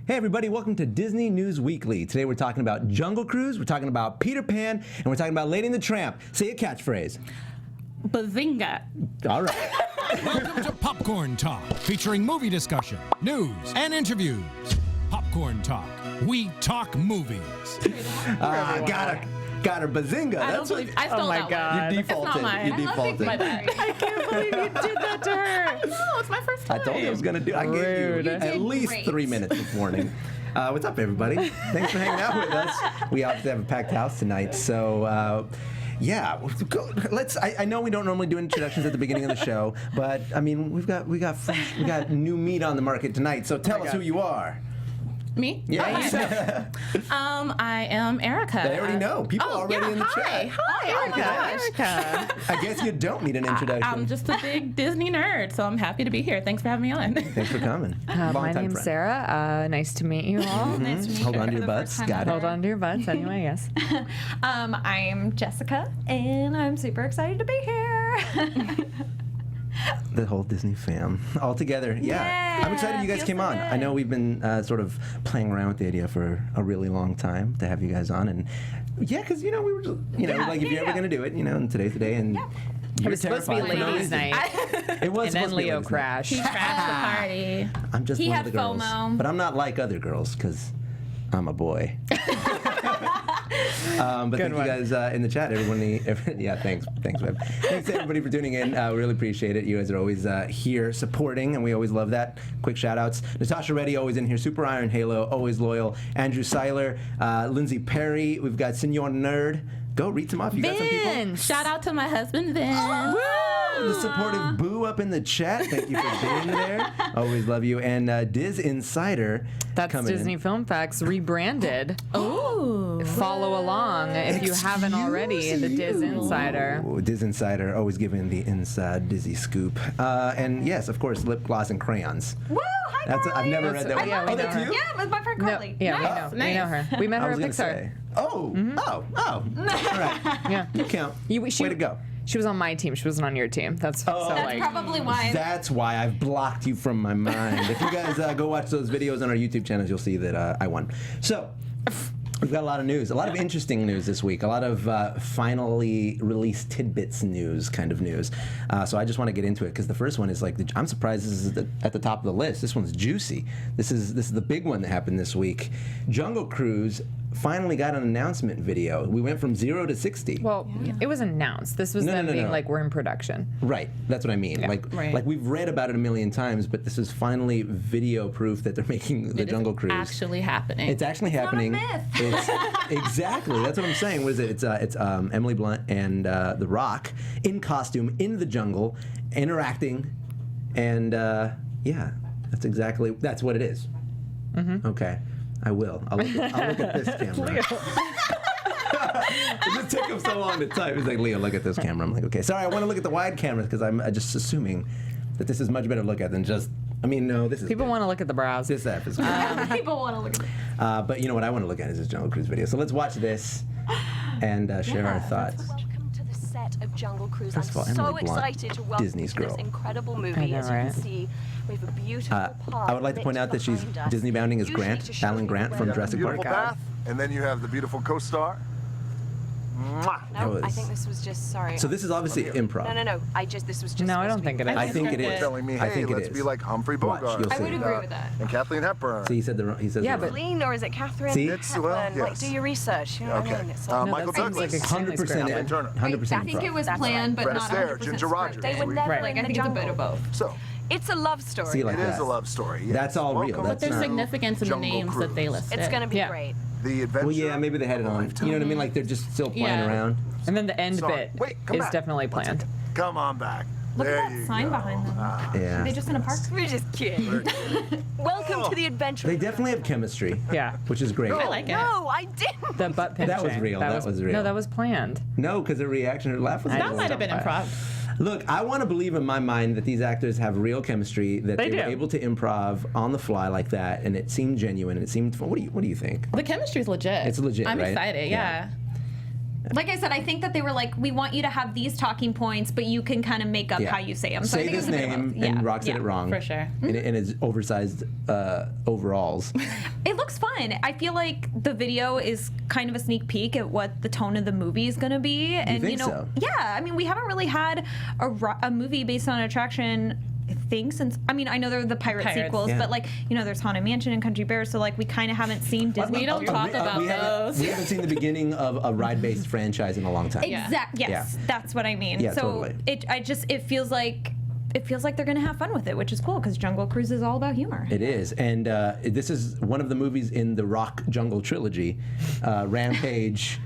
Hey everybody, welcome to Disney News Weekly. Today we're talking about Jungle Cruise, we're talking about Peter Pan, and we're talking about Lady and the Tramp. Say a catchphrase. Bazinga. All right. Welcome to Popcorn Talk, featuring movie discussion, news, and interviews. Popcorn Talk. We talk movies. Got her bazinga. I stole that You one. defaulted. It's not mine. You defaulted. My bad. I can't believe you did that to her. No, it's my first time. I told you I was going to do it. I gave you at least great. 3 minutes this morning. What's up, everybody? Thanks for hanging out with us. We obviously have a packed house tonight, so... yeah, let's. I know we don't normally do introductions at the beginning of the show, but I mean we got new meat on the market tonight. So tell us who you are. Me? Yeah. I am Erica. They already know. People already in the chat. Hi, Erica. I guess you don't need an introduction. I'm just a big Disney nerd, so I'm happy to be here. Thanks for having me on. Thanks for coming. My Longtime name's friend. Sarah. Nice to meet you all. Nice to meet Hold you on to for your the butts. first time Got it. Hold on to your butts anyway, yes. I'm Jessica, and I'm super excited to be here. The whole Disney fam all together. Yeah. I'm excited you guys feels came so on. good. I know we've been sort of playing around with the idea for a really long time to have you guys on, and yeah, because we were just, like if you're ever gonna do it, and today's the day, and It was supposed to be terrified for no ladies' reason. night, It was and supposed then to be Leo ladies' night. crashed. He crashed the party. I'm just He one had of the girls, FOMO. but I'm not like other girls because I'm a boy. But Good thank one. you guys in the chat, everybody. Thanks, babe. Thanks to everybody for tuning in. We really appreciate it. You guys are always here supporting, and we always love that. Quick shout outs: Natasha Reddy, always in here. Super Iron Halo, always loyal. Andrew Seiler, Lindsay Perry. We've got Senor Nerd. Go read some off. You got some people. Vince. Shout out to my husband, Vince. The supportive Boo up in the chat. Thank you for being there. Always love you. And Diz Insider. That's coming Disney in. Film Facts rebranded. Ooh. Follow along if you haven't already. The Diz Insider. Ooh, Diz Insider, always giving the inside Dizzy scoop. And yes, of course, lip gloss and crayons. Woo! Hi, Carrie. I've never read that one. yeah, we Oh, know that's her. you? Yeah, with my friend No, Carly. yeah, Nice, we know her. We met I her was at gonna Pixar. say. Oh, oh. All right. Yeah. You count. Way to go. She was on my team. She wasn't on your team. That's Oh. so That's like. probably why. That's why I've blocked you from my mind. If you guys go watch those videos on our YouTube channels, you'll see that I won. So, we've got a lot of news, a lot of interesting news this week, a lot of finally released tidbits news, kind of news. So I just want to get into it because the first one is like, I'm surprised this is at the top of the list. This one's juicy. This is the big one that happened this week. Jungle Cruise finally got an announcement video. We went from 0 to 60. Well, it was announced. This was them being like, we're in production. Right, that's what I mean. Right. Like we've read about it a million times, but this is finally video proof that they're making the Jungle Cruise. Actually happening. It's actually happening. not a myth. It's, exactly. That's what I'm saying. What is it? It's Emily Blunt and The Rock in costume in the jungle, interacting, and yeah, that's what it is. Mm-hmm. Okay, I will. I'll look at this camera. It just took him so long to type. He's like, Leo, look at this camera. I'm like, okay, sorry, I want to look at the wide cameras because I'm just assuming that this is much better to look at than just. I mean, no, this is. People want to look at the brows. This app is good. People want to look at it. But you know what I want to look at is this Jungle Cruise video. So let's watch this and share our thoughts. Welcome to the set of Jungle Cruise. First of all, I'm so Emily Blunt, excited to welcome Disney's you to girl. this incredible I movie. know, As you right? can see, we have a beautiful park I would like to point out that she's lit behind us, Disney bounding as usually Grant, to show Alan you Grant where from the- Jurassic Park. Beautiful bath, and then you have the beautiful co-star. Mwah. No, That I was- think this was just sorry. So this is obviously improv. No. This was just. No, I don't supposed to think be- it is. I think it is. Telling me, I hey, think it let's is. be like Humphrey Watch, Bogart. you'll I would see. agree with that. And Kathleen Hepburn. See, he said Yeah, but- Kathleen, or is it Catherine? See? It's, well, Hepburn? Like, yes. do your research. You know what I Okay. mean? It's No, Michael that seems Douglas. like extremely 100%. Kathleen Turner. 100% I think it was That's planned, but Fred not Astaire, 100% Ginger Rogers. scripted. They were Sweet. never Right. Like, in I the think it's a jungle. bit of both. So, It's a love story. See, like it is that. a love story. Yes. That's all real. Welcome That's There's not- significance in the Jungle names that they Cruise. listed. It's going to be Yeah. great. The adventure. Well, yeah, maybe they had it of a on. lifetime. You know what I mean? Like they're just still playing Yeah. around. And then the end Sorry. bit Wait, come is back. definitely One planned. second. Come on back. Look there at that you sign go. behind them. Yeah. Are they just in a park? We're just kidding. Welcome to the adventure. They definitely have chemistry. Yeah. Which is great. I like it. No, I didn't. The butt pinching. That was real. That was real. No, that was planned. No, because her reaction, her laugh was. That real. might have been improv. Look, I want to believe in my mind that these actors have real chemistry, that They they were do. able to improv on the fly like that, and it seemed genuine. And it seemed fun. What do you think? The chemistry's legit. It's legit, I'm right? excited, yeah. Like I said, I think that they were like, we want you to have these talking points, but you can kind of make up Yeah. how you say them. So I Say think this it's a bit of name, both. and Yeah. Rock said it wrong. For sure. In his oversized overalls. It looks fun. I feel like the video is kind of a sneak peek at what the tone of the movie is going to be. And think you know, so? yeah. I mean, we haven't really had a movie based on an attraction. I think since I know there are the pirate Pirates. sequels, Yeah. but like there's Haunted Mansion and Country Bears, so like we kind of haven't seen Disney. We don't talk about those. We haven't seen the beginning of a ride-based franchise in a long time. Yeah. Exactly. Yes, Yeah. that's what I mean. Yeah, so totally. it feels like they're gonna have fun with it, which is cool because Jungle Cruise is all about humor. It is, and this is one of the movies in the Rock Jungle trilogy, Rampage,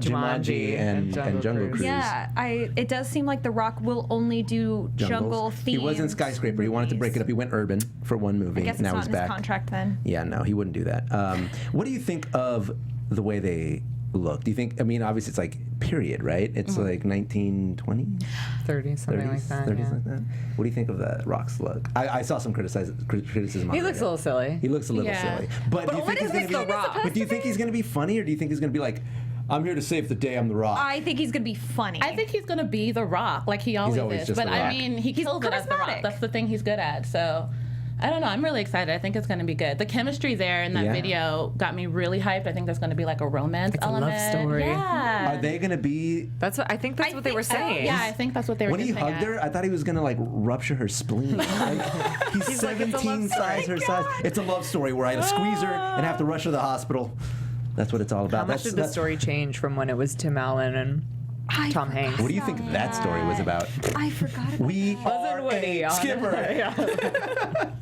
Jumanji, and Jungle Cruise. Yeah, it does seem like The Rock will only do jungle Jungles. themes. He was in Skyscraper. He wanted to break it up. He went urban for one movie. I guess it's now not he's in his back. contract then. Yeah, no, he wouldn't do that. What do you think of the way they look? Do you think? I mean, obviously it's like period, right? It's like 1920, 30, something 30s, like that. 30s yeah. like that. What do you think of the Rock's look? I saw some criticism. On He looks a little silly. He looks a little Yeah. silly. But do you think he's going to be? The Rock? But do you think he's going to be funny, or do you think he's going to be like, I'm here to save the day. I'm the Rock. I think he's gonna be funny. I think he's gonna be The Rock, like he always, always is. just But The I Rock. mean, he kills it as The Rock. charismatic. That's the thing he's good at. So I don't know. I'm really excited. I think it's gonna be good. The chemistry there in that Yeah. video got me really hyped. I think there's gonna be like a romance It's a love element. story. Yeah. Are they going to be? I think that's what they were saying. Yeah, I think that's what they were When he hinting hugged at. her, I thought he was gonna like rupture her spleen. Like, he's like, it's a 17 love size her size. It's a love story where I had to squeeze her and have to rush her to the hospital. That's what it's all about. How much did the story change from when it was Tim Allen and Tom Hanks? What do you think that story was about? I forgot about We that. are Woody a on it? skipper.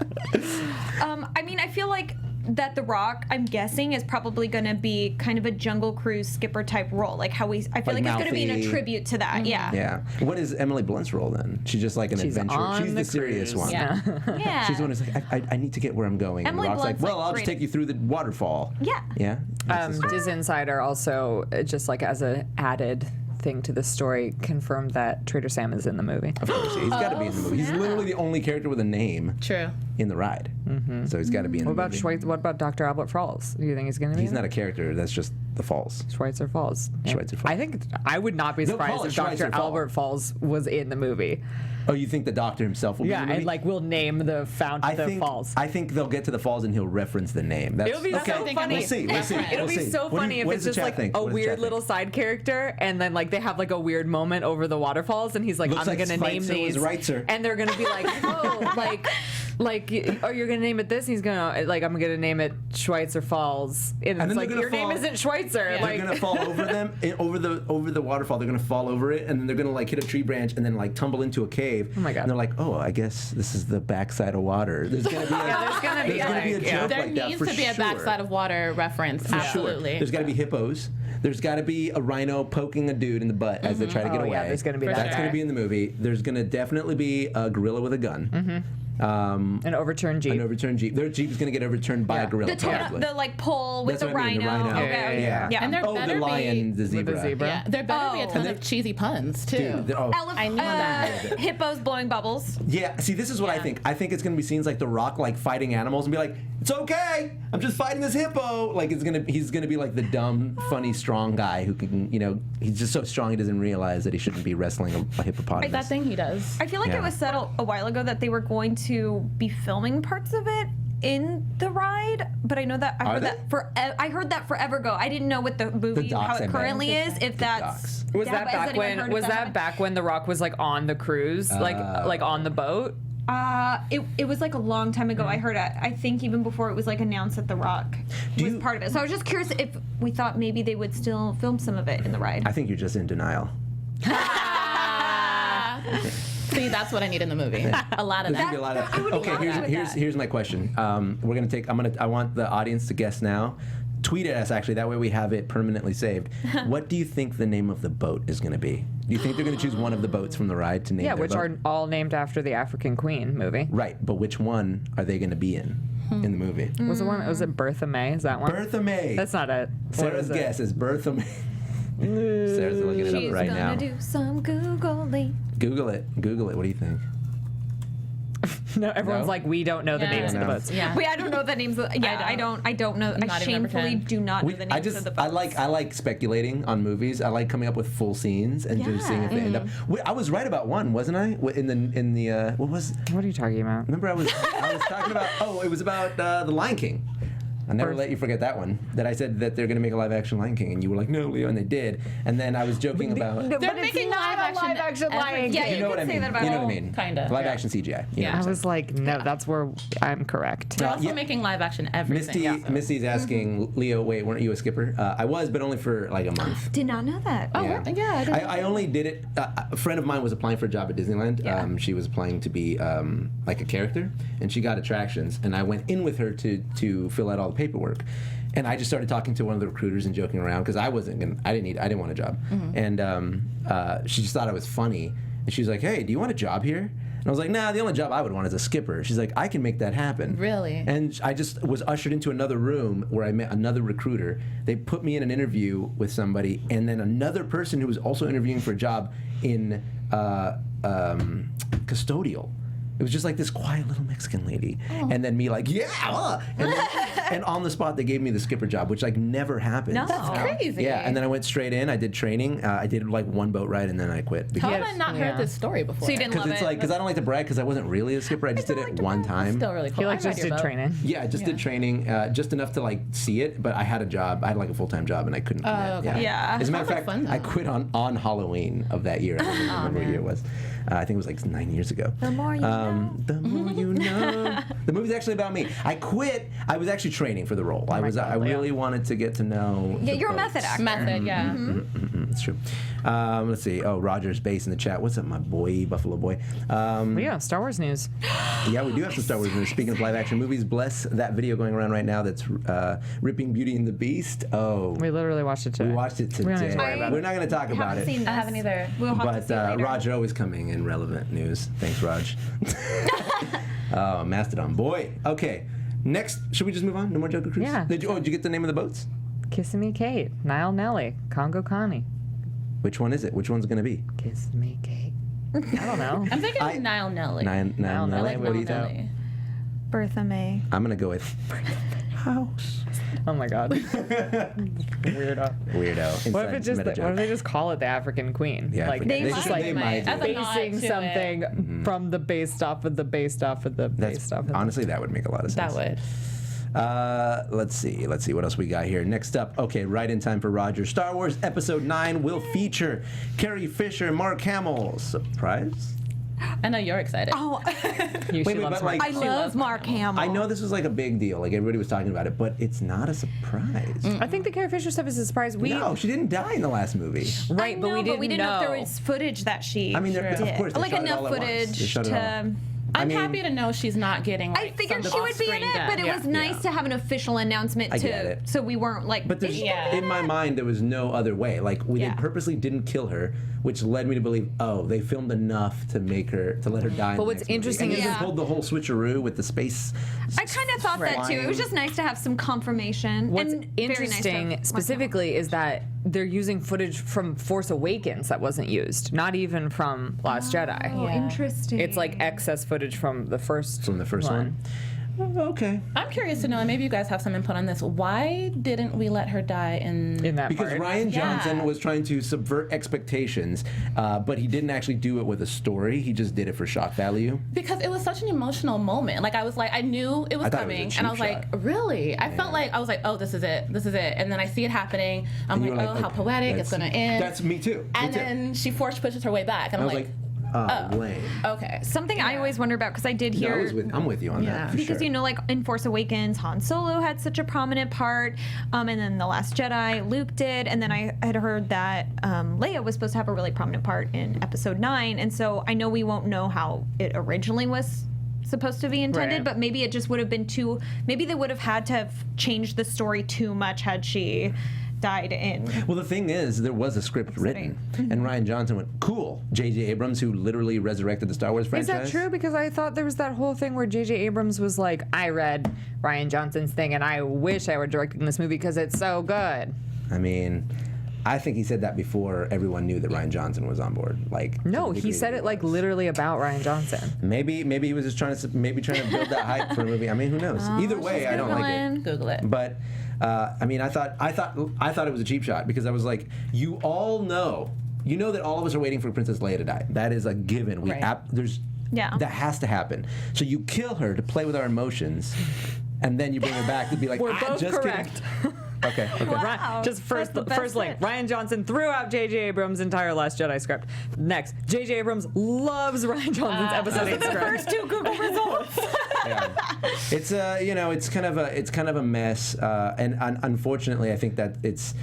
I mean, I feel like that The Rock, I'm guessing, is probably going to be kind of a Jungle Cruise skipper type role. Like how I feel Like like it's going to be in a mouthy. tribute to that. Yeah. Yeah. What is Emily Blunt's role then? She's just like an She's adventurer. on She's the serious cruise. one. Yeah. Yeah. She's the one who's like, I need to get where I'm going. Emily and Rock's Blunt's, like, well, like, I'll just great. take you through the waterfall. Yeah. Yeah. That's the story. Diz Insider also, just like as an added thing to the story, confirmed that Trader Sam is in the movie. Of course, he's got to be in the movie. He's literally the only character with a name True. in the ride. So he's got to be in What the about movie. What about Dr. Albert Falls? Do you think he's going to be? He's in not it? a character. That's just the falls. Schweitzer Falls. Schweitzer Falls. I think I would not be They'll call surprised it if Schweitzer Dr. Fall. Albert Falls was in the movie. Oh, you think the doctor himself will be in Yeah, the movie? and like we'll name the falls. I think they'll get to the falls and he'll reference the name. That's, It'll be okay. so funny. We'll see. We'll see. It'll It'll we'll be see. so What do funny you- if what it's does the just chat like think? a What does the chat weird think? little side character, and then like they have like a weird moment over the waterfalls, and he's like, Looks "I'm like gonna name Schweitzer was these," Reitzer. and they're gonna be like, "Oh, oh, you're gonna name it this." And he's gonna like, "I'm gonna name it Schweitzer Falls," and then it's they're like, gonna "Your name fall- isn't Schweitzer." Yeah. Like, They're gonna fall over them over the waterfall. They're gonna fall over it, and then they're gonna like hit a tree branch and then like tumble into a cave. Oh my God. And they're like, oh, I guess this is the backside of water. There's gonna be there's gonna be, a like, joke There like that needs for to be a sure. backside of water reference. For Absolutely. Sure. There's got to be hippos. There's got to be a rhino poking a dude in the butt as they try to get Oh, away. yeah, there's gonna be For that. That's sure. going to be in the movie. There's going to definitely be a gorilla with a gun. an overturned Jeep. An overturned Jeep. Their Jeep is going to get overturned by a gorilla, probably. The like pole with That's the what I mean, rhino. the rhino. Okay. Yeah. Yeah. And there Oh, better the lion, be, the zebra. With the zebra. Yeah, there better be a Oh. ton of cheesy puns too. Dude, oh. I need that. Hippos blowing bubbles. Yeah, see, this is what I Yeah. think. I think it's gonna be scenes like The Rock, like fighting animals, and be like, "It's okay, I'm just fighting this hippo." Like he's gonna be like the dumb, funny, strong guy who can, he's just so strong he doesn't realize that he shouldn't be wrestling a hippopotamus. That thing he does. I feel like Yeah. it was said a while ago that they were going to be filming parts of it in the ride, but I know that I heard that forever ago. I didn't know what the movie docs, how I it bet. currently is. If The that's docs. Was Yeah, that but has back anyone when? heard Was of that back when The Rock was like on the cruise, like on the boat? It was like a long time ago. I heard it. I think even before it was like announced that The Rock was part of it. So I was just curious if we thought maybe they would still film some of it in the ride. I think you're just in denial. See, that's what I need in the movie. A lot of There's gonna be a that. lot of. I would Okay, love that. here's my question. We're gonna take. I want the audience to guess now. Tweet at us actually. That way we have it permanently saved. What do you think the name of the boat is gonna be? Do you think they're gonna choose one of the boats from the ride to name? Yeah, their which boat? are all named after the African Queen movie. Right, but which one are they gonna be in the movie? Was the one? Was it Bertha May? Is that one? Bertha May. That's not it. What Sarah's is it? guess is Bertha May. Sarah's looking it She's up right gonna now. do some Googling. Google it. Google it. What do you think? No, everyone's No? like, we don't know the Yeah. names of the No. boats. Yeah. Wait, I don't know the names. I don't know. I Not even shamefully pretend. do not know the names of the boats. I like speculating on movies. I like coming up with full scenes and just seeing if they end up. I was right about one, wasn't I? In the what was? What are you talking about? Remember I was talking about. Oh, it was about the Lion King. I'll never let you forget that one. That I said that they're going to make a live action Lion King, and you were like, "No, Leo," and they did. And then I was joking about. They're But it's making not live a live action action Lion every- King. Yeah, You know what I say mean? that about You know all- what I mean? Kinda. Live Yeah. action CGI. You know Yeah. what I'm I saying? was like, no, that's where I'm correct. They're also Yeah. making live action everything. Misty's asking Leo, wait, weren't you a skipper? I was, but only for like a month. Did not know that. Oh, Yeah. yeah. I didn't I only did it. A friend of mine was applying for a job at Disneyland. Yeah. She was applying to be like a character, and she got attractions. And I went in with her to fill out all the paperwork. And I just started talking to one of the recruiters and joking around because I didn't want a job. And she just thought I was funny. And she was like, "Hey, do you want a job here?" And I was like, "Nah, the only job I would want is a skipper." She's like, "I can make that happen." Really? And I just was ushered into another room where I met another recruiter. They put me in an interview with somebody, and then another person who was also interviewing for a job in custodial. It was just like this quiet little Mexican lady, and then me like, and on the spot they gave me the skipper job, which like never happened. No. That's crazy. Yeah, and then I went straight in. I did training. I did like one boat ride, and then I quit. How have Yes. I not Yeah. heard this story before? So you didn't love it? Because I don't like to brag because I wasn't really a skipper. I just did it one time. Still really cool. He like I read just your did boat. training. Yeah, I just did training, just enough to like see it, but I had a job. I had like a full-time job, and I couldn't commit. okay. Yeah. As a matter of Sounds like fact, fun, I though. quit on Halloween of that year. I don't even remember what year it was. I think it was like 9 years ago. The more you know. The more you know. The movie's actually about me. I quit. I was actually training for the role. I really wanted to get to know. Yeah, the you're a boats. method actor. Method, yeah. It's true. Let's see. Oh, Roger's base in the chat. What's up, my boy, Buffalo boy? Yeah, Star Wars news. Yeah, we do have some Star Wars news. Speaking of live action movies, bless that video going around right now that's ripping Beauty and the Beast. Oh, We literally watched it today. we watched it We don't need today. to worry about it. We're not going to talk about Haven't it. seen this. I haven't either. We'll have to But see it later. Roger always coming in relevant news. Thanks, Raj. Oh, Mastodon boy. Okay, next, should we just move on? No more Joker Cruise? Yeah. Did you get the name of the boats? Kissing Me Kate, Nile Nelly, Congo Connie. Which one is it? Which one's going to be? Kiss Me Kate. I don't know. I'm thinking I- Nile Nelly. Nine I Nelly. I like What do you Nile think? Nelly. Bertha May. I'm going to go with House. Oh my god. Weirdo. Weirdo. What if Inside they just call it the African Queen? Yeah, like African- it's just like they might do As a it. nod basing to something it. from the based off of the based off of the That's, based off of the. honestly, that would make a lot of sense. That would. Let's see what else we got here. Next up, okay, right in time for Roger. Star Wars Episode 9 will feature Carrie Fisher and Mark Hamill. Surprise? I know you're excited. Oh, You Wait, should love but Smart. like, I love Mark Hamill. I know this was like a big deal. Like everybody was talking about it, but it's not a surprise. I think the Carrie Fisher stuff is a surprise. No, she didn't die in the last movie. Right, but we didn't know. if there was footage that she. I mean, of did. course, they like shot it enough all at once. They footage shot it all. to. I'm mean- happy to know she's not getting. Like, I figured some she would be in off-screen it, death. but it was nice Yeah. to have an official announcement I get it. so we weren't like. But there's, is she Yeah. in my mind, there was no other way. Like they Yeah. purposely didn't kill her, which led me to believe, oh, they filmed enough to let her die. But in the what's next movie. interesting and is- they pulled the whole switcheroo with the space. I kind of thought that too. It was just nice to have some confirmation. What's and very nice to interesting have specifically is that they're using footage from Force Awakens that wasn't used, not even from Last Jedi. Oh, Yeah. interesting. It's like excess footage from the first one. Oh, okay. I'm curious to know, and maybe you guys have some input on this. Why didn't we let her die in that Because part. Ryan Johnson Yeah. was trying to subvert expectations, but he didn't actually do it with a story. He just did it for shock value. Because it was such an emotional moment. Like I was like, I knew it was I thought it was a coming, cheap and I was shot. like, really? I felt like I was like, oh, this is it, and then I see it happening. I'm And like, you were oh, how okay, poetic! It's gonna end. That's me too. and Me too. then she force pushes her way back, and I I'm was like, oh, lame. okay. something I always wonder about because I did No, hear. I'm with you on Yeah. that. For because sure. you know, like in Force Awakens, Han Solo had such a prominent part, and then The Last Jedi, Luke did, and then I had heard that Leia was supposed to have a really prominent part in Episode 9, and so I know we won't know how it originally was supposed to be intended, Right. but maybe it just would have been too. Maybe they would have had to have changed the story too much had she died in. Well, the thing is, there was a script written, and Ryan Johnson went, cool. J.J. Abrams, who literally resurrected the Star Wars Is franchise. that true? Because I thought there was that whole thing where J.J. Abrams was like, I read Ryan Johnson's thing and I wish I were directing this movie because it's so good. I mean, I think he said that before everyone knew that Rian Johnson was on board. Like, No, he said it like literally about Rian Johnson. Maybe he was just trying to build that hype for a movie. I mean, who knows? Either way, I don't like it. Google it. But I mean, I thought it was a cheap shot because I was like, you all know, that all of us are waiting for Princess Leia to die. That is a given. That has to happen. So you kill her to play with our emotions, and then you bring her back to be like, We're both just correct. kidding. Okay. Wow. Just first That's the best link. pitch. Rian Johnson threw out J.J. Abrams' entire Last Jedi script. Next, J.J. Abrams loves Rian Johnson's episode 8 script. First 2 Google results. Yeah. It's it's kind of a mess, and unfortunately, I think that it's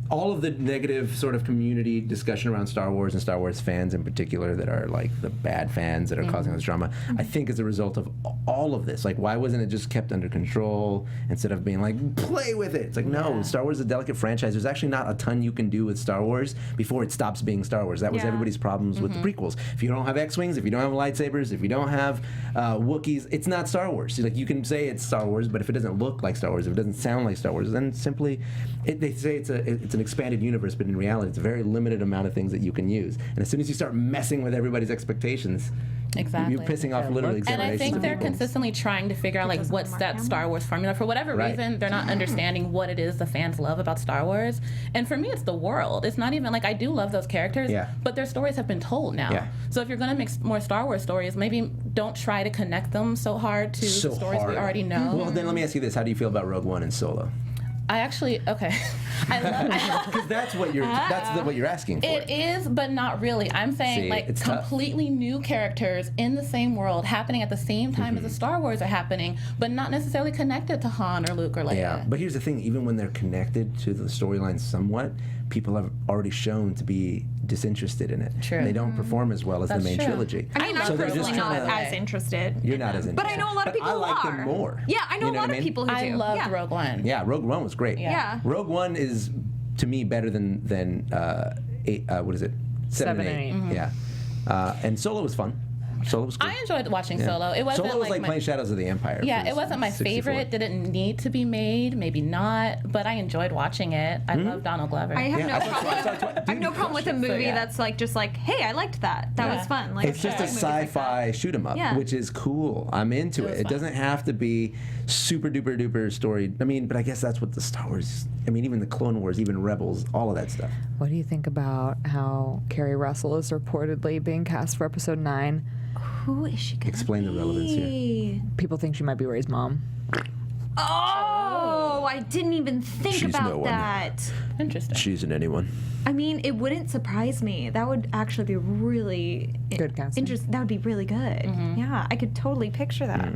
all of the negative sort of community discussion around Star Wars and Star Wars fans in particular that are like the bad fans that are causing this drama, I think is a result of all of this. Like, why wasn't it just kept under control instead of being like, play with it? It's like, no, Star Wars is a delicate franchise. There's actually not a ton you can do with Star Wars before it stops being Star Wars. That was everybody's problems with the prequels. If you don't have X-Wings, if you don't have lightsabers, if you don't have Wookiees, it's not Star Wars. Like, you can say it's Star Wars, but if it doesn't look like Star Wars, if it doesn't sound like Star Wars, then simply, they say it's an expanded universe, but in reality, it's a very limited amount of things that you can use. And as soon as you start messing with everybody's expectations, Exactly. you're pissing off literally And generations I think of they're people. consistently trying to figure out, like, what's that Star Wars formula. For whatever reason, they're not understanding what it is the fans love about Star Wars. And for me, it's the world. It's not even, like, I do love those characters, but their stories have been told now. Yeah. So if you're going to make more Star Wars stories, maybe don't try to connect them so hard to the stories we already know. Well, then let me ask you this. How do you feel about Rogue One and Solo? I actually, I love Because that's what you're asking for. It is, but not really. I'm saying, like, it's tough. completely new characters in the same world happening at the same time as the Star Wars are happening, but not necessarily connected to Han or Luke or Leia. Yeah, but here's the thing. Even when they're connected to the storyline somewhat, people have already shown to be disinterested in it. True. And they don't perform as well as That's the main true. trilogy. I mean, I'm So they're just personally not trying to- as interested. You're not as interested. But I know a lot of people I like who them are. more. Yeah, I know You a lot what I of mean? people who do. I loved Rogue One. Yeah, Rogue One was great. Yeah. Rogue One is, to me, better than what is it? 7 and 8. Yeah. And Solo was fun. Solo was good. I enjoyed watching Solo. It wasn't Solo was like my, playing Shadows of the Empire. Yeah, for it wasn't my 64. favorite. Didn't need to be made. Maybe not. But I enjoyed watching it. I love Donald Glover. I have Yeah, I have no problem with a movie yeah. that's like just like, hey, I liked that. That was fun. Like, It's just I a like movies like sci-fi shoot 'em up, Yeah. which is cool. I'm into it. was It fun. doesn't have to be super duper duper story. I mean, but I guess that's what the Star Wars. I mean, even the Clone Wars, even Rebels, all of that stuff. What do you think about how Carrie Russell is reportedly being cast for episode 9? Who is she gonna Explain the relevance here. be? People think she might be Ray's mom. Oh, I didn't even think She's about no one. that. Interesting. She's in anyone. I mean, it wouldn't surprise me. That would actually be really Good casting. interesting. That would be really good. Yeah, I could totally picture that.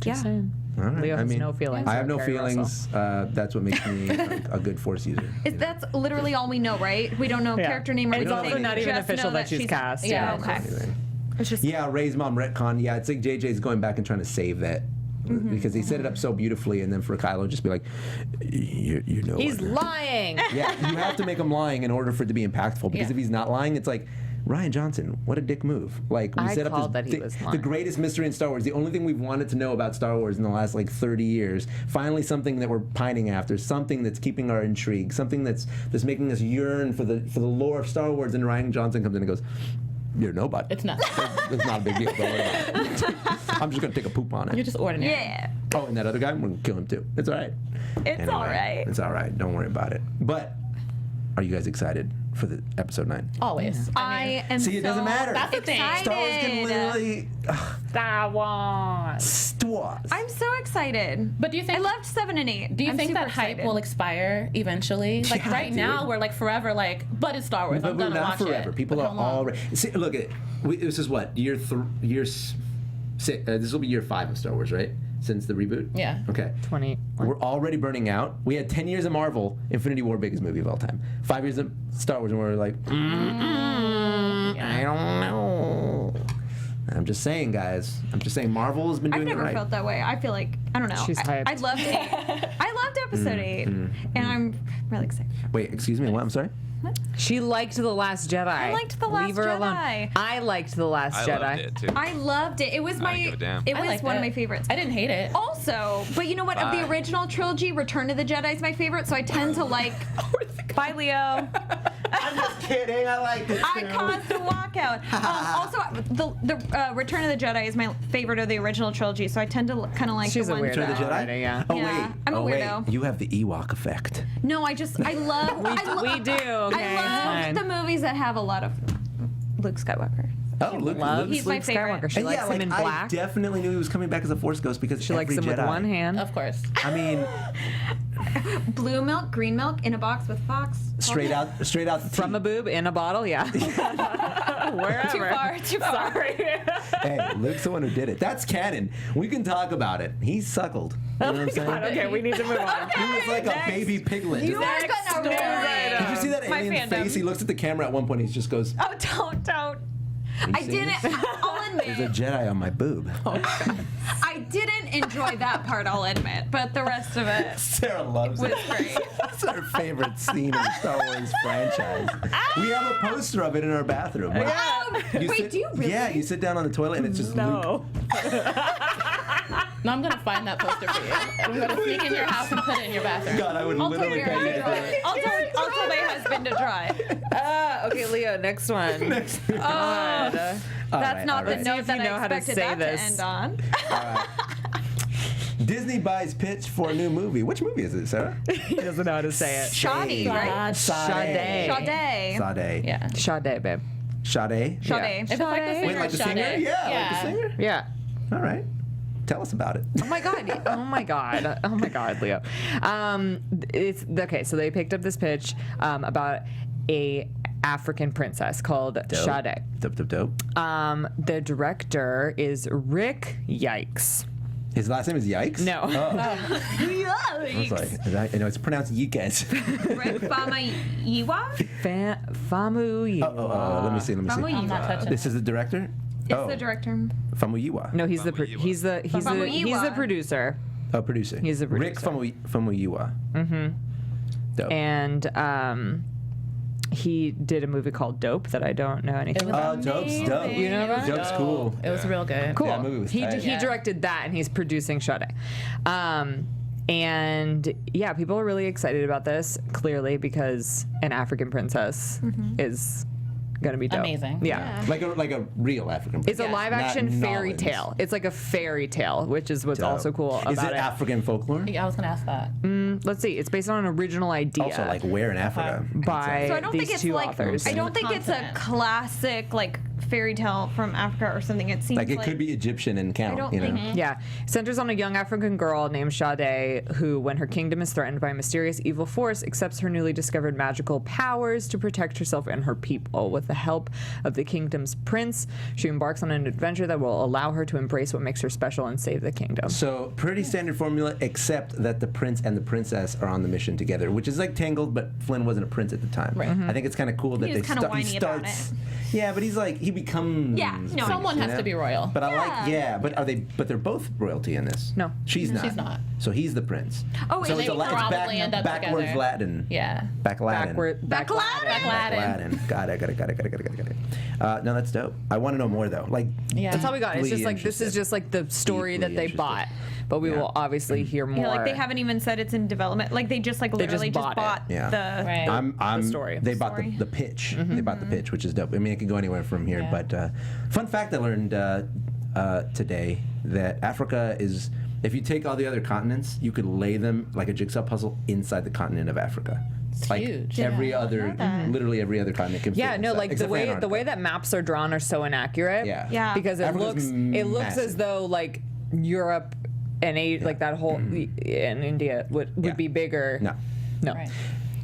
Just saying. All right. Leo has no feelings I have about no Carrie feelings. That's what makes me a good Force user. That's literally all we know, right? We don't know character name or And it's anything. also not even Just official know that she's cast. Yeah. Okay. It's just Yeah, Ray's mom retcon. Yeah, it's like JJ's going back and trying to save that. Because he set it up so beautifully, and then for Kylo just be like, you know, He's lying. Yeah, you have to make him lying in order for it to be impactful. Because Yeah. if he's not lying, it's like Rian Johnson. What a dick move! Like we I set up called this that he was the lying. greatest mystery in Star Wars. The only thing we've wanted to know about Star Wars in the last like 30 years. Finally, something that we're pining after. Something that's keeping our intrigue. Something that's making us yearn for the lore of Star Wars. And Rian Johnson comes in and goes, "You're nobody. It's not. It's not a big deal. Don't worry about it. I'm just gonna take a poop on You're it." just ordinary. yeah. Oh, and that other guy, we're gonna kill him too. It's all right. It's all right. It's all right. Don't worry about it. But are you guys excited for the episode 9? Always. I am See, it doesn't so matter. That's the thing. excited. Star Wars can literally. Star Wars. Star Wars. I'm so excited. But do you think? I loved 7 and 8. Do you I'm think super that hype excited. will expire eventually? Like Yeah, right dude. now, we're like forever like, but it's Star Wars. But I'm we're gonna not watch forever. it. People But are how long? already. See, look at it. This is what this will be year 5 of Star Wars, right? Since the reboot. Yeah. Okay. 20. We're already burning out. We had 10 years of Marvel, Infinity War, biggest movie of all time. 5 years of Star Wars, and we're like, I don't know. I'm just saying, guys. I'm just saying, Marvel has been I've doing it never right. felt that way. I feel like I don't know. She's hyped. I loved 8. I loved episode 8, and I'm really excited. Wait, excuse me. What? I'm sorry. She liked The Last Jedi. I liked The Last Leave her alone. Jedi. I liked The Last I Jedi. loved it too. I loved it. It was I didn't give a damn. It I was liked one of it. my favorites. I didn't hate it. Also, but you know what? Of the Bye. original trilogy, Return of the Jedi is my favorite, so I tend to like Bye, Leo. I'm just kidding. I like it. I caused a walkout. Also, the Return of the Jedi is my favorite of the original trilogy, so I tend to kind of like She's the a one. weirdo. Return of the Jedi? already, yeah. Oh Yeah, wait. I'm a oh weirdo. wait. You have the Ewok effect. No, I love. We do. Okay, I love the movies that have a lot of Luke Skywalker. Oh, Luke loves He's my Luke favorite. Skywalker. She And likes yeah, him like, in I black. definitely knew he was coming back as a Force ghost because She likes him every with Jedi. one hand. Of course. I mean, Blue milk, green milk in a box with Fox. straight out the From a boob in a bottle, yeah. Wherever. Too far. Sorry. Hey, Luke's the one who did it. That's canon. We can talk about it. He suckled. You know what I'm saying? God, okay, we need to move on. He was like a baby piglet. You are Next gonna story. ruin. Did you see that My alien's fandom. face? He looks at the camera at one point. He just goes, Oh, don't. I seen didn't. this? I'll "There's a admit. Jedi on my boob." I didn't enjoy that part. I'll admit, but the rest of it Sarah loves was it. great. That's her favorite scene in the Star Wars franchise. We have a poster of it in our bathroom. Oh, wait, do you really? Yeah, you sit down on the toilet and it's just Luke. No. No, I'm gonna find that poster for you. And I'm gonna sneak in your house and put it in your bathroom. God, I would literally pay you to do it. I'll tell my husband to try. Okay, Leo, next one. Next. God. That's not the right. See note if that you know I how to expected say that this. to end on. Disney buys pitch for a new movie. Which movie is it, Sarah? He doesn't know how to say it. Shoddy, right? Sade. Sade. Sade. Yeah. Sade, babe. Sade? Sade. If it's like the singer, Wait, like the singer? Sade. Yeah, like the singer? Yeah. All right. Tell us about it. Oh my god! Oh my god! Oh my god, Leo. It's okay. So they picked up this pitch about a African princess called Sade. Dope. The director is Rick Yikes. His last name is Yikes? No. Oh. I was like, I know it's pronounced Yikes. Rick Famuyiwa? Famu. Oh, let me see. I'm not touching This is the director? It's the director. Famuyiwa. No, he's the producer. Oh, producer. He's the Rick producer. Famuyiwa. Mm-hmm. Dope. And he did a movie called Dope that I don't know anything about. Oh, Dope's dope. You know about it? Dope's cool. It was real good. Cool. Yeah, that movie was he tight. he directed that, and he's producing Sade. And yeah, people are really excited about this, clearly, because an African princess is gonna be dope. Amazing. Yeah. Like a real African It's a princess, live not action fairy Nolans. tale. It's like a fairy tale, which is what's Dope. also cool about Is it it. African folklore? Yeah, I was gonna ask that. Let's see. It's based on an original idea. Also, like where in Africa? by So I don't these think it's two like authors. I don't think it's a Continent. classic like fairy tale from Africa or something. It seems Like it could be Egyptian and count. I don't you know? think- Yeah. Centers on a young African girl named Sade who, when her kingdom is threatened by a mysterious evil force, accepts her newly discovered magical powers to protect herself and her people. With the help of the kingdom's prince, she embarks on an adventure that will allow her to embrace what makes her special and save the kingdom. So pretty standard formula, except that the prince and the princess are on the mission together, which is like Tangled, but Flynn wasn't a prince at the time. Right. I think it's kind of cool that He they was kinda whiny about starts. it. Yeah, but he's like he becomes. Yeah, no, Someone you has know? to be royal. But I like but are they? But they're both royalty in this. No. she's not. She's not. So he's the prince. Oh, wait, so they it's probably end up backwards together. Latin. Yeah. Back Latin. Back Latin. Latin. Got it. No, that's dope. I want to know more though. Like, Yeah. That's all we got. It's just Deeply like this is interested. just like the story Deeply that they interested. bought, but we Yeah. will obviously hear more. Yeah, like they haven't even said it's in development. Like they just like They just literally just bought bought it. Yeah. the. Right. I'm story. They bought Story. the pitch. They bought the pitch, which is dope. I mean, it could go anywhere from here. Yeah. But fun fact I learned today that Africa is. If you take all the other continents, you could lay them like a jigsaw puzzle inside the continent of Africa. It's like huge. Every Yeah, I other, know that. literally every other continent can. Yeah, fit no, inside, like the except for way Antarctica. that maps are drawn are so inaccurate. Yeah. Yeah. Because it Africa's looks massive. as though like Europe and like that whole and India would Yeah. be bigger. No. Right.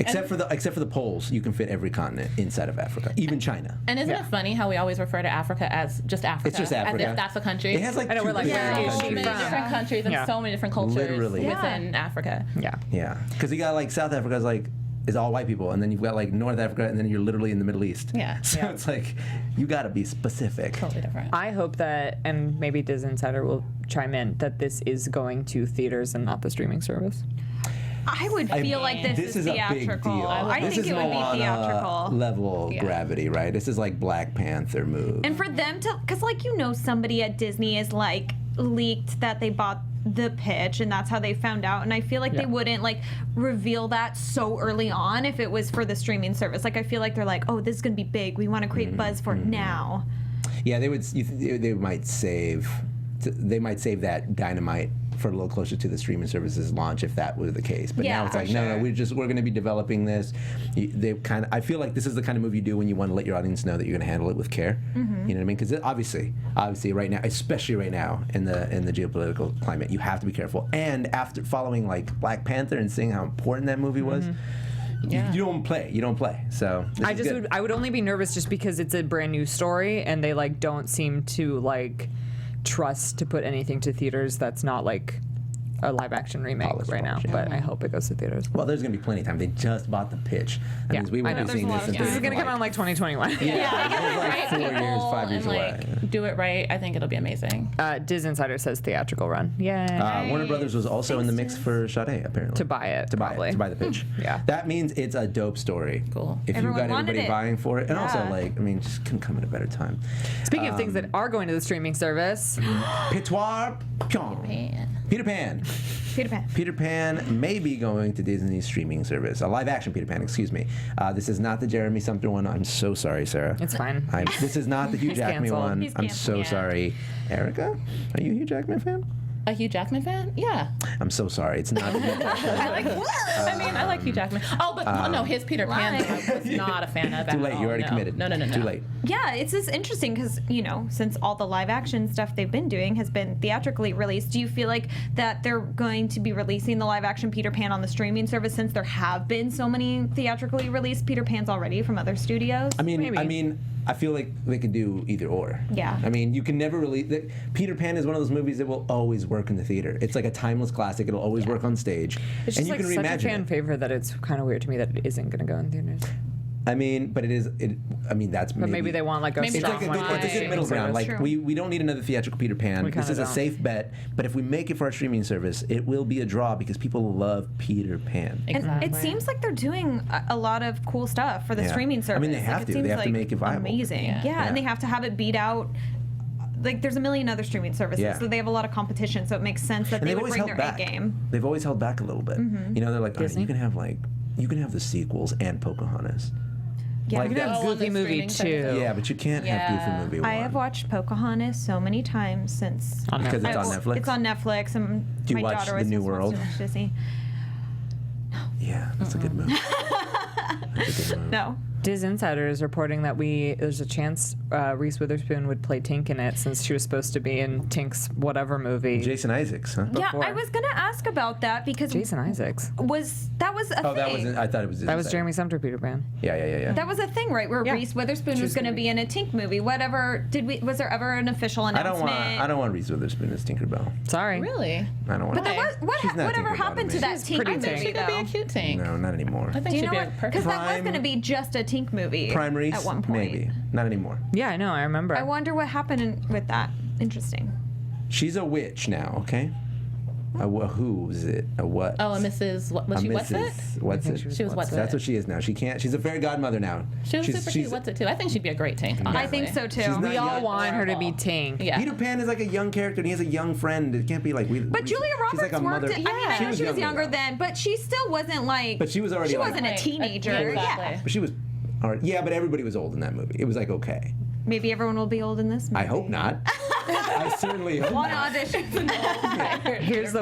Except for the poles, you can fit every continent inside of Africa, even China. And isn't it funny how we always refer to Africa as just Africa? It's just Africa. As if that's a country. It has like I know, two we're like, billion where is so she many countries. different countries and Yeah. so many different cultures Literally. within Africa. Yeah. Yeah, because you got like South Africa is all white people, and then you've got like North Africa, and then you're literally in the Middle East. Yeah. So Yeah. it's like you got to be specific. Totally different. I hope that, and maybe Diz Insider will chime in, that this is going to theaters and not the streaming service. I would feel like this is a big theatrical. deal. I This think is it would be Moana theatrical. level Yeah. gravity, right? This is like Black Panther move. And for them to, because like somebody at Disney is like leaked that they bought the pitch, and that's how they found out. And I feel like they wouldn't like reveal that so early on if it was for the streaming service. Like I feel like they're like, oh, this is gonna be big. We want to create buzz for it now. Yeah, they might save that dynamite for a little closer to the streaming services launch if that was the case. But now it's like, no, we're going to be developing this. I feel like this is the kind of movie you do when you want to let your audience know that you're going to handle it with care. You know what I mean? Because obviously right now, especially right now in the geopolitical climate, you have to be careful. And after following like Black Panther and seeing how important that movie was. You don't play. So I would only be nervous just because it's a brand new story and they like don't seem to like trust to put anything to theaters that's not like a live action remake right now. But I hope it goes to theaters. Well, there's gonna be plenty of time. They just bought the pitch. That means we won't be seeing this. This is gonna come out in like 2021. Like 4 years, 5 years away. Do it right. I think it'll be amazing. Diz Insider says theatrical run. Yay. Warner Brothers was also in the mix for Sade, apparently. To buy it, probably. To buy the pitch. That means it's a dope story. Cool. If Everyone you've got everybody wanted it. vying for it, and also like, I mean, just couldn't come at a better time. Speaking of things that are going to the streaming service, Pitoir Peter Pan. Peter Pan may be going to Disney's streaming service. A live-action Peter Pan, excuse me. This is not the Jeremy Sumpter one. I'm so sorry, Sarah. it's fine. This is not the Hugh Jackman canceled. one. He's I'm so canceled. sorry. Erica, are you a Hugh Jackman fan? A Hugh Jackman fan? Yeah. I'm so sorry. It's not the Hugh Jackman. I like Hugh Jackman. Oh, but no, his Peter Pan I was not a fan of. Too late. You already committed. No. Too late. Yeah, it's just interesting because, since all the live action stuff they've been doing has been theatrically released, do you feel like that they're going to be releasing the live action Peter Pan on the streaming service since there have been so many theatrically released Peter Pans already from other studios? I mean, I feel like they could do either or. Yeah. I mean, you can never release. Peter Pan is one of those movies that will always work in the theater. It's like a timeless classic. It'll always work on stage. It's just like such a fan favorite that it's kind of weird to me that it isn't going to go in theaters. I mean, but it is. That's. But maybe they want like a Maybe It's strong like one. it's a good middle ground. Like True. we don't need another theatrical Peter Pan. We This kinda is a don't. safe bet. But if we make it for our streaming service, it will be a draw because people love Peter Pan. And it seems like they're doing a lot of cool stuff for the Yeah. streaming service. I mean, they have it to. They seems have to make it viable. Amazing. Yeah, and they have to have it beat out. Like, there's a million other streaming services, so they have a lot of competition. So it makes sense that And they they've would always bring held their back. A game. They've always held back a little bit. They're like, all right, you can have the sequels and Pocahontas. Yeah, Like You can that. have on the Goofy movie streaming service. too. Yeah, but you can't have Goofy movie one. I have watched Pocahontas so many times since. Because it's on Netflix? It's on Netflix, and Do you my watch daughter The was New just World? watching Disney. Yeah, that's a good movie. That's a good movie. No. Diz Insider is reporting that there's a chance Reese Witherspoon would play Tink in it since she was supposed to be in Tink's whatever movie. Jason Isaacs, huh? Yeah, Before. I was gonna ask about that because Jason Isaacs. that was a Oh, thing. that wasn't. I thought it was. That was Jeremy Sumter Peter Pan. Yeah. That was a thing, right? Where Yeah. Reese Witherspoon was going to be in a Tink movie. Whatever. Was there ever an official announcement? I don't want Reese Witherspoon as Tinkerbell. Sorry. Really? I don't want. But She's not whatever Tinkerbell happened to to me. that Tink pretty movie, I think she could be a cute Tink. No, not anymore. I think Do you she'd know be a what? perfect. Because that was Prime- going to be just a Tink movie Prime Reese, at one point. maybe. Not anymore. Yeah, I know. I remember. I wonder what happened with that. Interesting. She's a witch now. Okay. Who is it? A what? Oh, a Mrs. What was A she? What's it? Mrs. What's it? She was What's It. That's what she is now. She can't. She's a fairy godmother now. She was super cute. What's it too? I think she'd be a great Tink. I think so too. She's not we all young. want her to be Tink. Yeah. Peter Pan is like a young character, and he has a young friend. It can't be like we. But Julia she's Roberts like a worked. mother. I mean, I know she was younger though. then, but she still wasn't like. But she was already. She like, wasn't a teenager. Exactly. Yeah. But she was. All right. Yeah, but everybody was old in that movie. It was like okay. Maybe everyone will be old in this movie. I hope not. I certainly hope On not. audition. Here's the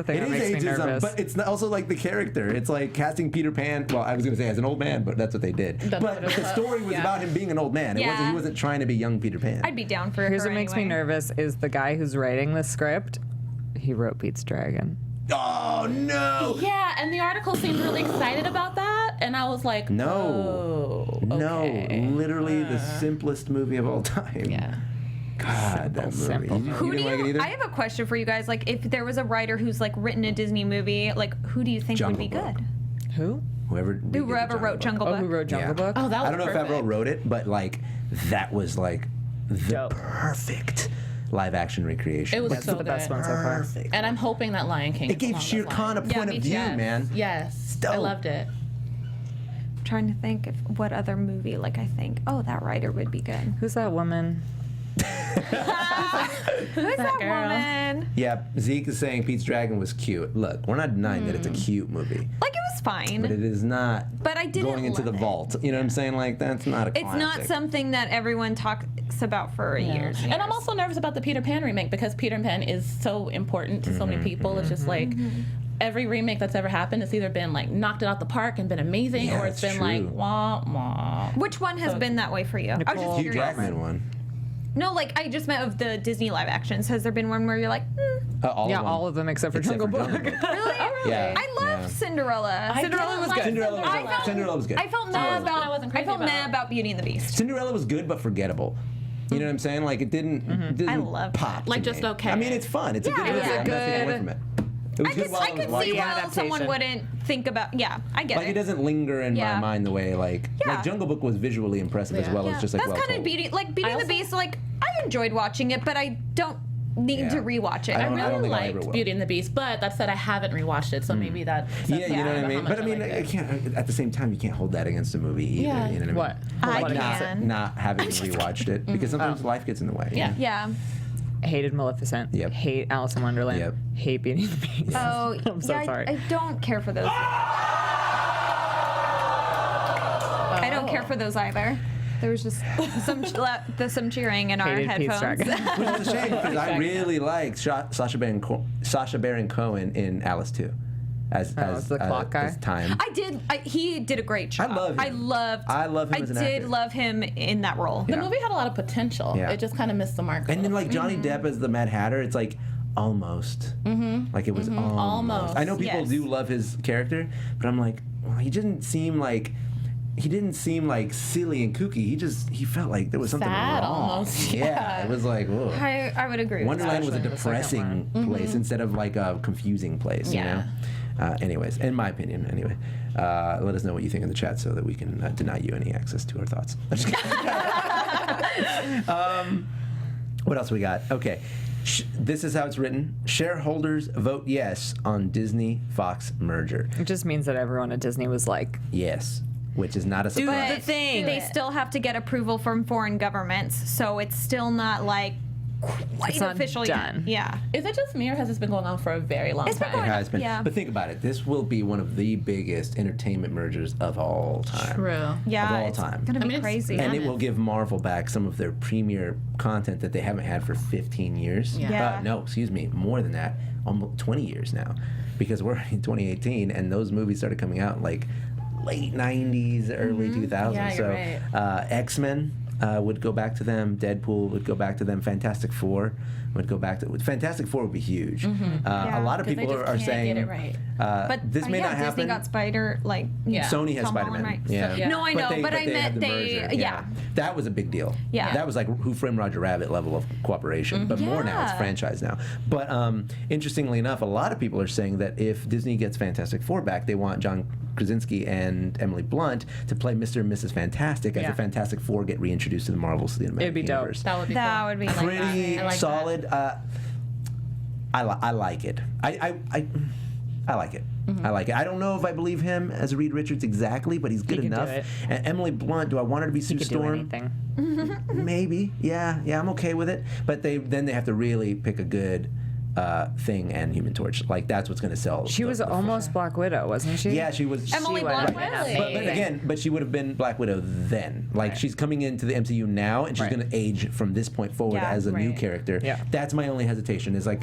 thing It that makes is me ageism, nervous. but it's not also like the character. It's like casting Peter Pan. Well, I was going to say as an old man, but that's what they did. But the story was about him being an old man. Yeah. He wasn't trying to be young Peter Pan. I'd be down for Here's her what makes me anyway. nervous is the guy who's writing the script. He wrote Pete's Dragon. Oh no! Yeah, and the article seemed really excited about that, and I was like, No. oh, No, okay. literally the simplest movie of all time. Yeah. God, that movie. simple. You Who do didn't like it you? either? I have a question for you guys. Like, if there was a writer who's like written a Disney movie, like, who do you think Jungle would be Book. good? Who? Whoever Wrote Jungle Oh, Book. who wrote Jungle Yeah. Book? Oh, that was I don't know if perfect. Favreau wrote it, but like that was like the Dope. perfect live action recreation. It was That's so the best good. one so far. Perfect. And I'm hoping that Lion King. It is gave along Shere those Khan a lines. point of view, Yes. man. Yes. dope. I loved it. I'm trying to think of what other movie. Like, I think, oh, that writer would be good. Who's that woman? Who's that girl? woman? Yeah, Zeke is saying Pete's Dragon was cute. Look, we're not denying that it's a cute movie. Like, it was fine. But it is not But I didn't going into the love it. vault. You know what I'm saying? Like, that's not a It's classic. not something that everyone talks about for years. And I'm also nervous about the Peter Pan remake because Peter Pan is so important to so many people. It's just like every remake that's ever happened, it's either been like knocked it out the park and been amazing, Yeah, or it's it's been like true. wah wah. Which one has been that way for you? I was just Hugh curious. Jackman one. No, like, I just meant of the Disney live actions. Has there been one where you're like, All of them except for Jungle Book. really? Yeah. I love Cinderella. Cinderella was good. Cinderella was good. I felt mad I wasn't crazy about. about Beauty and the Beast. Cinderella was good, but forgettable. You know what I'm saying? Like, it didn't I love pop. Like, to just me. okay. I mean, it's fun. It's a good Yeah, movie. it was I'm not taking away from it. It was I good could, while I I was could watching see it. why someone wouldn't think about. Yeah, I get Like, it. it doesn't linger in Yeah. my mind the way, like Yeah. Jungle Book was visually impressive as well as just, like, That's well kind told. of Beauty and the also- Beast. Like, I enjoyed watching it, but I don't need to rewatch it. I I don't really think I ever liked will. Beauty and the Beast, but that said, I haven't rewatched it, so maybe that. Yeah, you know what I mean? But I mean, like I can't, at the same time, you can't hold that against a movie either. Yeah. You know what I mean? What? I Not, can. not having rewatched it because sometimes life gets in the way. Yeah. Yeah. Hated Maleficent. Yep. Hate Alice in Wonderland. Yep. Hate Beauty and the Beast. Oh, I'm so yeah, sorry. I don't care for those. I don't care for those either. There was just some cheering in our Hated Pete's headphones. Dragon. Which is a shame because I really liked Sacha Baron Cohen in Alice 2 as the clock guy? as Time. He did a great job. I love him. I love him as an actor. I did love him in that role. The movie had a lot of potential. Yeah. It just kind of missed the mark. And then like Johnny Depp as the Mad Hatter, it's like almost. Like it was almost. I know people Yes. do love his character, but I'm like, well, he didn't seem like silly and kooky. He felt like there was something Sad wrong. almost, Yeah, yeah. it was like, whoa. I would agree with Wonderland was a Especially in the second depressing place instead of like a confusing place, you know? Anyways, in my opinion, anyway. Let us know what you think in the chat so that we can deny you any access to our thoughts. I'm just kidding. What else we got? Okay. This is how it's written. Shareholders vote yes on Disney-Fox merger. It just means that everyone at Disney was like, Yes, which is not a surprise. But they still have to get approval from foreign governments, so it's still not like quite It's not official done. yet. Yeah. Is it just me, or has this been going on for a very long It's been time? going It has been. Yeah. But think about it. This will be one of the biggest entertainment mergers of all time. True. Yeah. Of all it's time. gonna be it's- crazy. And it will give Marvel back some of their premier content that they haven't had for 15 years. Yeah. Yeah. No, excuse me, more than that, almost 20 years now. Because we're in 2018, and those movies started coming out like late 90s, early 2000s. Yeah, so you're right. X-Men would go back to them. Deadpool would go back to them. Fantastic Four would go back to Fantastic Four would be huge. A lot of 'Cause they people just are can't saying get it right. but this may not happen. Disney got Spider Yeah. Sony has Tom Spider-Man. Holland, right? Yeah. Yeah. No, I know, but I they meant had the they. merger. Yeah. That was a big deal. Yeah. That was like Who Framed Roger Rabbit level of cooperation, but more now. It's Yeah. franchise now. But interestingly enough, a lot of people are saying that if Disney gets Fantastic Four back, they want John Krasinski and Emily Blunt to play Mr. and Mrs. Fantastic as Yeah. the Fantastic Four get reintroduced to the Marvel Cinematic It'd be dope. Universe. That would be That cool. would be Pretty I like solid. I like it. I like it. I like it. I don't know if I believe him as Reed Richards exactly, but he's good He can do enough. it. And Emily Blunt, do I want her to be Sue could do Storm? anything. Maybe. Yeah, I'm okay with it. But they have to really pick a good thing and Human Torch. Like that's what's going to sell. She was almost Black Widow, wasn't she? Yeah, she was. Emily She Blunt would've been was? But amazing. again, but she would have been Black Widow then. Like she's coming into the MCU now, and she's Right. going to age from this point forward Yeah, as a new right. character. Yeah. That's my only hesitation. Is like,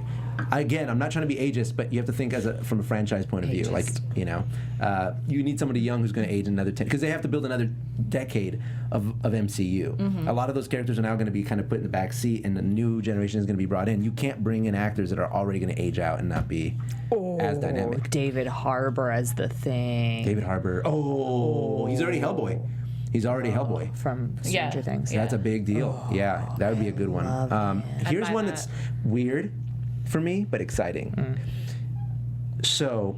again, I'm not trying to be ageist, but you have to think from a franchise point of view. Like you need somebody young who's going to age another 10 because they have to build another decade of MCU. A lot of those characters are now going to be kind of put in the back seat, and the new generation is going to be brought in. You can't bring in actors that are already going to age out and not be as dynamic. David Harbour as the Thing. David Harbour. Oh, he's already Hellboy. He's already Hellboy. From Stranger Yeah. Things. So that's a big deal. Yeah, that would be a good one. Here's buy one that. that's weird for me, but exciting. So,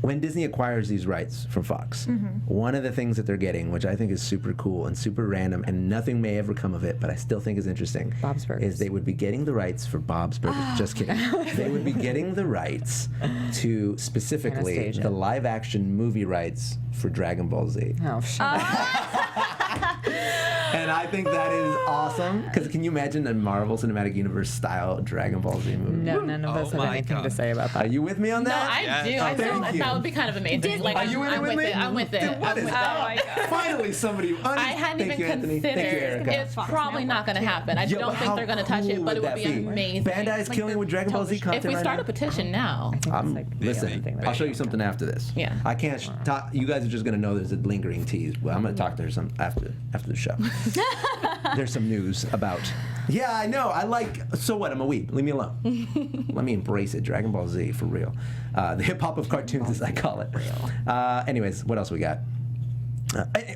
when Disney acquires these rights from Fox, one of the things that they're getting, which I think is super cool and super random, and nothing may ever come of it, but I still think is interesting, Bob's Burgers. is they would be getting the rights for Bob's Burgers. Just kidding. They would be getting the rights to specifically Anastasia. the live-action movie rights for Dragon Ball Z. Oh, shit. And I think that is awesome. Because can you imagine a Marvel Cinematic Universe style Dragon Ball Z movie? No, none of us have anything to say about that. Are you with me on No, that? I do. I feel like that would be kind of amazing. Like, Are you in it with me? I'm with it. Dude, what is that? Finally, somebody. I hadn't even considered. It's probably not going to happen. I don't think they're going to touch it, but it would be amazing. Bandai's killing with Dragon Ball Z content. If we start a petition now, listen, I'll show you something after this. Yeah. I can't talk. You guys are just gonna know there's a lingering tease. Well, I'm gonna talk to her some after the show. There's some news about. Yeah, I know. I like. So what? I'm a weeb. Leave me alone. Let me embrace it. Dragon Ball Z for real. The hip hop of cartoons, as I call it. Anyways, what else we got?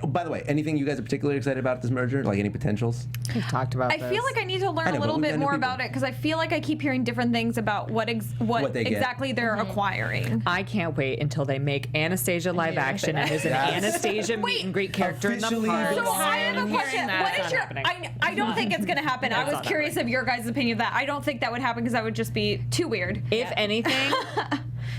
By the way, anything you guys are particularly excited about this merger? Like any potentials? We've talked about this. I feel like I need to learn a little bit more about it because I feel like I keep hearing different things about what exactly they're acquiring. I can't wait until they make Anastasia live action and there's an Anastasia meet and greet character in the park. So I have a question. What is your? I don't think it's going to happen. I was curious of your guys' opinion of that. I don't think that would happen because that would just be too weird. If anything,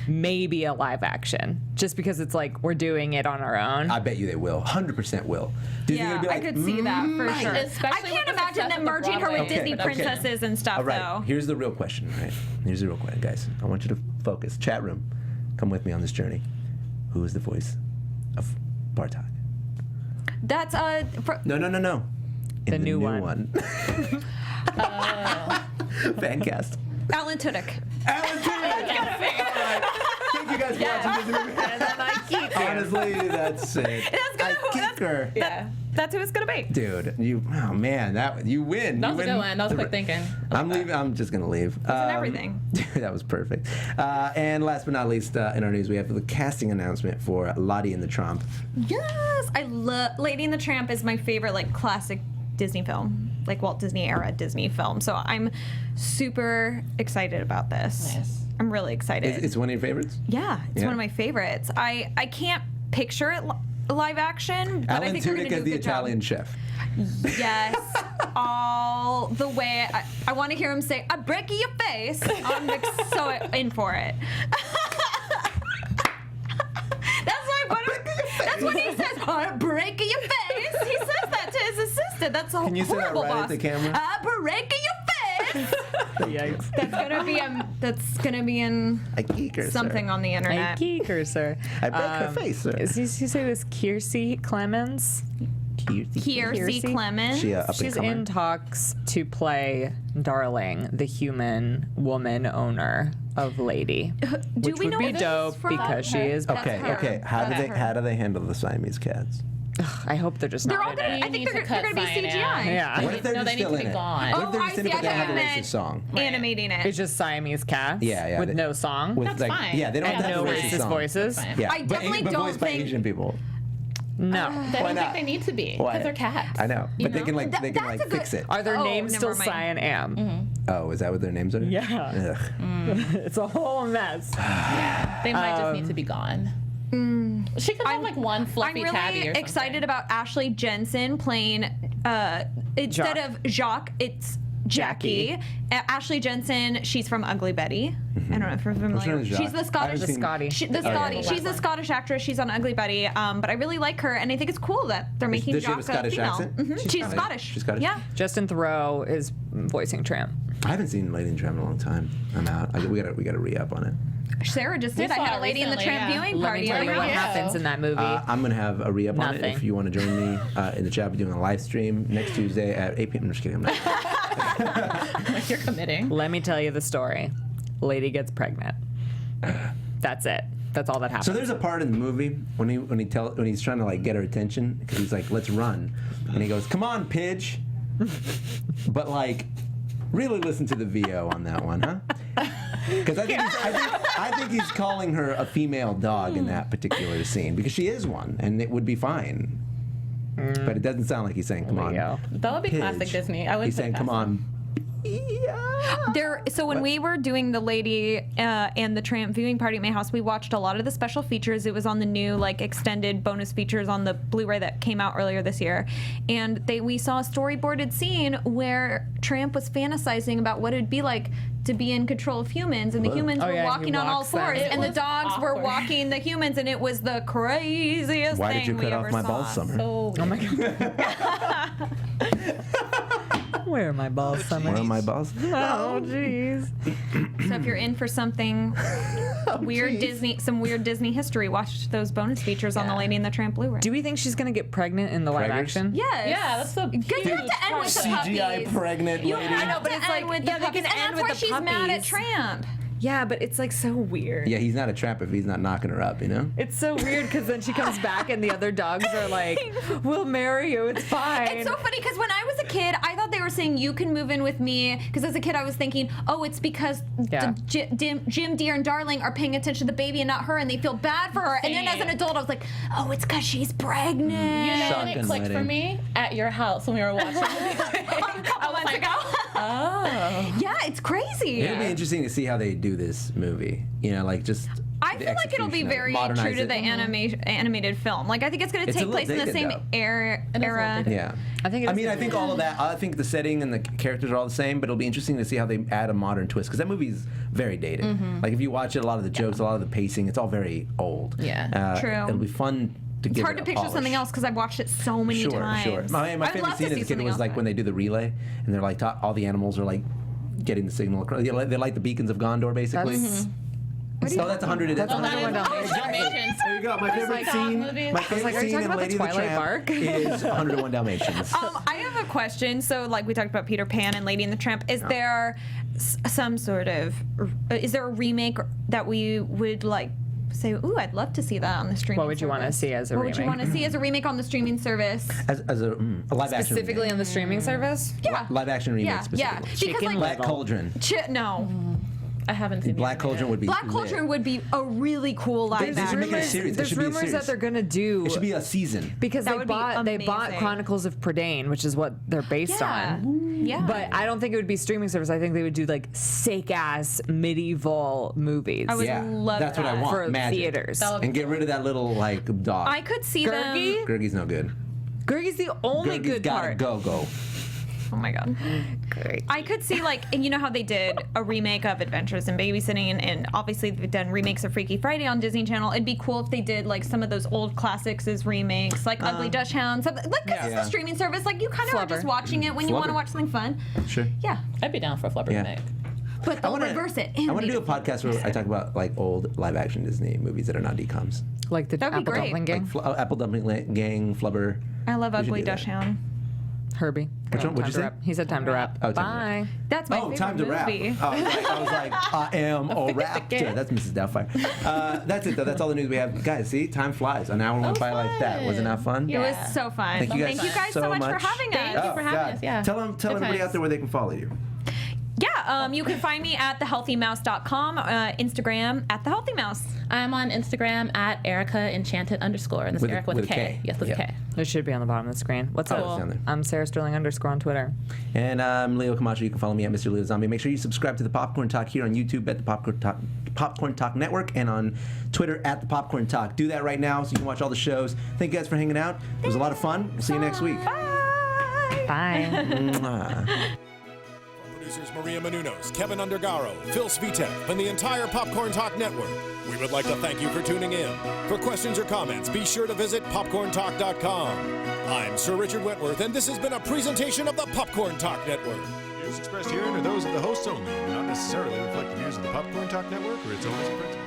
maybe a live action, just because it's like we're doing it on our own. I bet you they will. 100% will. Yeah, I could see that for sure. Especially I can't imagine them merging her with Disney princesses and stuff, All right, though. here's the real question, right? Here's the real question, guys. I want you to focus. Chat room, come with me on this journey. Who is the voice of Bartok? That's No. In the new one. Fancast. Alan Tudyk. Alan Tudyk. Thank you guys for watching this movie. And then I keep her. Honestly, that's it. That's who it's gonna be. Dude, you win. that was a good one. That was quick thinking. I'm leaving. I'm just gonna leave. Everything. That was perfect. And last but not least, in our news, we have the casting announcement for Lottie and the Tramp. Yes, I love Lady and the Tramp is my favorite like classic Disney film, like Walt Disney era Disney film. So I'm super excited about this. Nice. I'm really excited. It's one of your favorites? Yeah, it's one of my favorites. I can't picture it live action, but I Alan think they're Tudyk gonna do as a the good Italian job. chef. Yes, all the way. I want to hear him say, "I break your face." I'm like, so in for it. That's what he says. I break your face. He says that to his assistant. That's a horrible boss. Can you say that right at the camera? I break your face. Yikes. That's gonna be in I geek her, something sir. on the internet. I geek her, sir. I broke her face, sir. Did you say this Kiersey Clemens? Kiersey Clemens. She up She's and in talks to play Darling, the human woman owner of Lady. Do which we would know be if this is dope from because she is. Okay. How do they handle the Siamese cats? I hope they're just They're not all in gonna. it. I think they're gonna be CGI. Yeah. What if they're No, just they need still to in be it? gone. What if they're Oh, just in I it but they see. have a I racist thought song? Animating it. It's just Siamese cats. Yeah, with no song. With That's like, fine. yeah, they don't have to no have a racist racist song. voices. Yeah, I definitely but don't voiced by think- Asian people. No. They Why don't not? think they need to be Why? because they're cats. I know, You but they can like That- they can that's like a good- fix it. Are their Oh, names still never mind. Cy and Am? Oh, is that what their names are? Yeah. Ugh. It's a whole mess. They might just need to be gone. She could have like one fluffy I'm tabby really or something. excited about Ashley Jensen playing instead of Jacques, it's Jackie. Ashley Jensen, she's from Ugly Betty. I don't know if you're What's her familiar. name, Jacques? She's the Scottish. I haven't seen- Scotty. She's the Scottish actress. She's on Ugly Betty. But I really like her, and I think it's cool that they're making Does she have a Jacques Scottish female. accent? Mhm. She's Scottish. She's Scottish? Yeah. Justin Theroux is voicing Tramp. I haven't seen Lady and Tramp in a long time. I'm out. We gotta re-up on it. Sarah just did. I saw had a it Lady in the recently, Tramp yeah. viewing Let party. me tell you what happens in that movie. I'm gonna have a re-up on it Nothing. if you want to join me in the chat. We're doing a live stream next Tuesday at 8 p.m. I'm just kidding. I'm not. Like you're committing. Let me tell you the story. Lady gets pregnant. That's it. That's all that happens. So there's a part in the movie when he's trying to like get her attention because he's like, "Let's run," and he goes, "Come on, Pidge," but like, really listen to the VO on that one, huh? Because I think he's calling her a female dog in that particular scene because she is one, and it would be fine. But it doesn't sound like he's saying, "Come on." Leo. That would be Pidge. classic Disney. I would He's put saying, that. "Come on." So when we were doing the Lady and the Tramp viewing party at my house, we watched a lot of the special features. It was on the new like extended bonus features on the Blu-ray that came out earlier this year, and we saw a storyboarded scene where Tramp was fantasizing about what it'd be like to be in control of humans, and the humans were yeah, he walking on all walks them. fours, It and the was dogs were awkward. walking the humans, and it was the craziest Why thing did you we cut ever off my saw. balls, Summer? So Oh my god. Where are my balls, Summer? Where are my balls? Oh, jeez. So if you're in for something weird some weird Disney history, watch those bonus features on the Lady and the Tramp Blu-ray. Do we think she's gonna get pregnant in the live action? Yes. Yeah, that's so cute. You have to end with the CGI puppies. pregnant You lady. have I know, but to it's end like- with yeah, the they can puppies, end and with that's the why she's mad at puppies. Tramp. Yeah, but it's like so weird. Yeah, he's not a tramp if he's not knocking her up, you know? It's so weird because then she comes back and the other dogs are like, "We'll marry you. It's fine." It's so funny because when I was a kid, I thought they were saying you can move in with me. Because as a kid, I was thinking, oh, it's because Jim, Deer, and Darling are paying attention to the baby and not her, and they feel bad for her. And then as an adult, I was like, oh, it's because she's pregnant. You know when Shotgun it clicked for wedding. me? At your house when we were watching. A couple months ago. Oh. Yeah, it's crazy. It'll be interesting to see how they do this movie. You know, like just. I the feel like it'll be execution of it. very Modernize true to it. the animated film. Like, I think it's going to It's a take little place in the dated, same though. era. Yeah. I think. I think all of that. I think the setting and the characters are all the same, but it'll be interesting to see how they add a modern twist because that movie's very dated. Like if you watch it, a lot of the jokes, a lot of the pacing, it's all very old. Yeah. True. It'll be fun to It's give hard it to a picture polish. something else because I've watched it so many times. Sure. My I'd favorite love to scene see as a kid something was else like when they do the relay and they're like all the animals are like getting the signal across. They light the beacons of Gondor basically. That's, So that's 100. That's Oh, that 100. is Dalmatians. There you go. My favorite scene. My favorite like, are you scene talking in about the Lady and the Twilight Tramp Bark? is 101 Dalmatians. I have a question. So, like we talked about Peter Pan and Lady and the Tramp, is there some sort of is there a remake that we would like say, ooh, I'd love to see that on the streaming What would you want to see as a What remake? would you want to see as a remake on the streaming service? As a live action. Specifically on the streaming service? Yeah. Live action remake Yeah, specifically. yeah. Because Chicken like Black Cauldron. no. I haven't seen Black the Cauldron would be. Black Cauldron would be a really cool live They should make it a action. series. There There's should be a rumors series. that they're gonna do It should be a season. because That they would be bought amazing. Chronicles of Prydain, which is what they're based on. Yeah. But I don't think it would be streaming service. I think they would do like sick ass medieval movies I would Yeah, love that's what I that. want. for Magic. theaters. That would be And get rid of that little like dog. I could see Gurgi? them. Gurgi's no good. Gurgi's the only Gurgi's good gotta part. go. Oh my god. I could see like, and you know how they did a remake of Adventures in Babysitting, and obviously they've done remakes of Freaky Friday on Disney Channel. It'd be cool if they did like some of those old classics as remakes, like Ugly Dutch Hound, something like because it's Yeah. a streaming service. Like you kind of are just Flubber. watching it when you want to Flubber. watch something fun. Sure. Yeah, I'd be down for a Flubber Yeah. remake. but they'll reverse it. I want to do a podcast where I talk about like old live action Disney movies that are not DComs. Like the That'd be Apple great. Dumpling Gang. Apple Dumpling Gang, Flubber. I love We should Ugly do that. Dutch Hound. Herbie. Which one? What'd you say? Wrap. He said time to wrap. Oh, time to Bye. That's my Oh, favorite time to rap. movie. I was like, I am a raptor. That's Mrs. Doubtfire. That's it, though. That's all the news we have. Guys, see? Time flies. An hour went by like that. Wasn't that fun? It was so fun. Thank you guys so much for much. having us. Thank you for having us. Yeah. Tell Good everybody times. out there where they can follow you. Yeah, you can find me at thehealthymouse.com, Instagram at thehealthymouse. I'm on Instagram at Erica_Enchanted_, and this is Erica with a K. Yes, with a K. It should be on the bottom of the screen. What's Oh, up? it's down there. I'm Sarah Sterling _ on Twitter. And I'm Leo Camacho. You can follow me at Mr. Leo Zombie. Make sure you subscribe to the Popcorn Talk here on YouTube at the Popcorn Talk Network and on Twitter at the Popcorn Talk. Do that right now so you can watch all the shows. Thank you guys for hanging out. It was a lot of fun. We'll see you next week. Bye. Mwah. Producers Maria Menounos, Kevin Undergaro, Phil Svitek, and the entire Popcorn Talk Network, we would like to thank you for tuning in. For questions or comments, be sure to visit popcorntalk.com. I'm Sir Richard Wentworth, and this has been a presentation of the Popcorn Talk Network. Views expressed herein are those of the hosts only and do not necessarily reflect the views of the Popcorn Talk Network or its owners and principals.